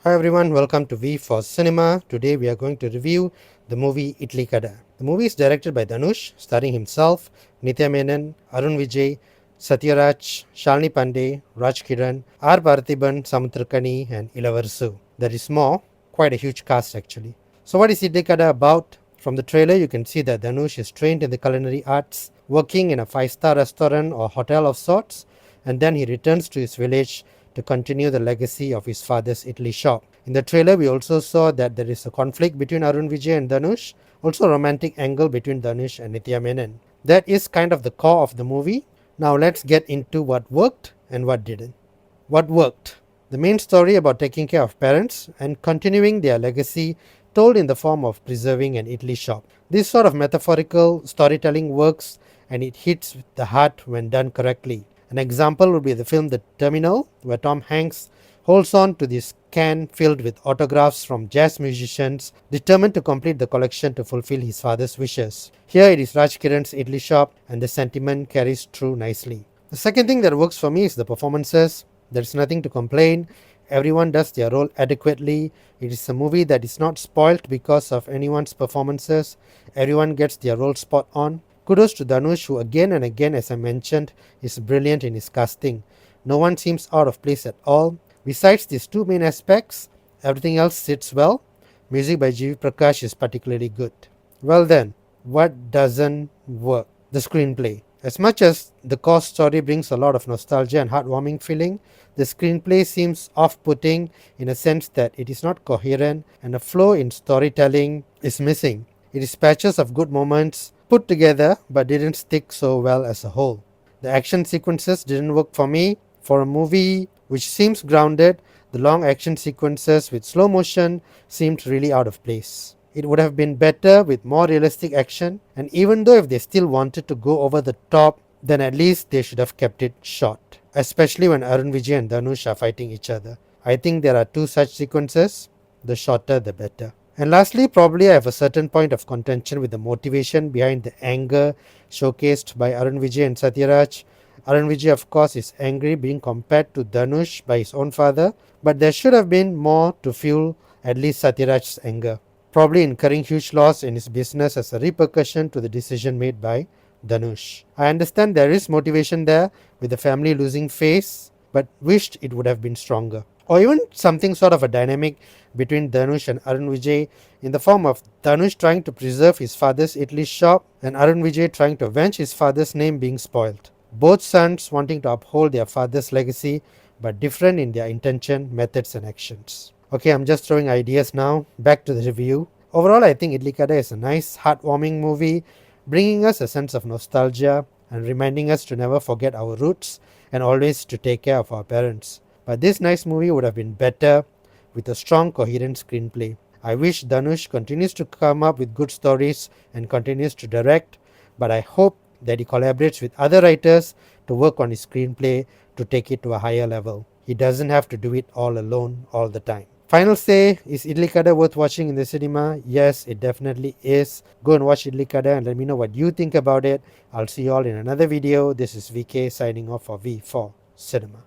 Hi everyone, welcome to V4 Cinema. Today we are going to review the movie Idly Kadai. The movie is directed by Dhanush, starring himself, Nithya Menon, Arun Vijay, Satyaraj, Shalini Pandey, Raj Kiran, R. Parthiban, Samutrakani and Ilavarsu. There is more, quite a huge cast actually. So what is Idly Kadai about? From the trailer you can see that Dhanush is trained in the culinary arts, working in a 5-star restaurant or hotel of sorts, and then he returns to his village to continue the legacy of his father's Italy shop. In the trailer, we also saw that there is a conflict between Arun Vijay and Dhanush, also a romantic angle between Dhanush and Nithya Menon. That is kind of the core of the movie. Now let's get into what worked and what didn't. What worked? The main story about taking care of parents and continuing their legacy told in the form of preserving an Italy shop. This sort of metaphorical storytelling works and it hits the heart when done correctly. An example would be the film The Terminal, where Tom Hanks holds on to this can filled with autographs from jazz musicians determined to complete the collection to fulfill his father's wishes. Here it is Raj Kiran's Idli shop and the sentiment carries through nicely. The second thing that works for me is the performances. There's nothing to complain. Everyone does their role adequately. It is a movie that is not spoilt because of anyone's performances. Everyone gets their role spot on. Kudos to Dhanush, who again and again, as I mentioned, is brilliant in his casting. No one seems out of place at all. Besides these two main aspects, everything else sits well. Music by G.V. Prakash is particularly good. Well then, what doesn't work? The screenplay. As much as the core story brings a lot of nostalgia and heartwarming feeling, the screenplay seems off-putting in a sense that it is not coherent and the flow in storytelling is missing. It is patches of good moments put together but didn't stick so well as a whole. The action sequences didn't work for me. For a movie which seems grounded, the long action sequences with slow motion seemed really out of place. It would have been better with more realistic action, and even though if they still wanted to go over the top, then at least they should have kept it short, especially when Arun Vijay and Dhanush are fighting each other. I think there are two such sequences, the shorter the better. And lastly, probably I have a certain point of contention with the motivation behind the anger showcased by Arun Vijay and Satyaraj. Arun Vijay, of course, is angry being compared to Dhanush by his own father, but there should have been more to fuel at least Satyaraj's anger, probably incurring huge loss in his business as a repercussion to the decision made by Dhanush. I understand there is motivation there with the family losing face, but wished it would have been stronger. Or even something sort of a dynamic between Dhanush and Arun Vijay in the form of Dhanush trying to preserve his father's Italy shop and Arun Vijay trying to avenge his father's name being spoiled. Both sons wanting to uphold their father's legacy but different in their intention, methods and actions. Okay, I'm just throwing ideas now. Back to the review. Overall, I think Idly Kadai is a nice, heartwarming movie, bringing us a sense of nostalgia and reminding us to never forget our roots and always to take care of our parents. But this nice movie would have been better with a strong, coherent screenplay. I wish Dhanush continues to come up with good stories and continues to direct, but I hope that he collaborates with other writers to work on his screenplay to take it to a higher level. He doesn't have to do it all alone all the time. Final say, is Idly Kadai worth watching in the cinema? Yes, it definitely is. Go and watch Idly Kadai and let me know what you think about it. I'll see you all in another video. This is VK signing off for V4 Cinema.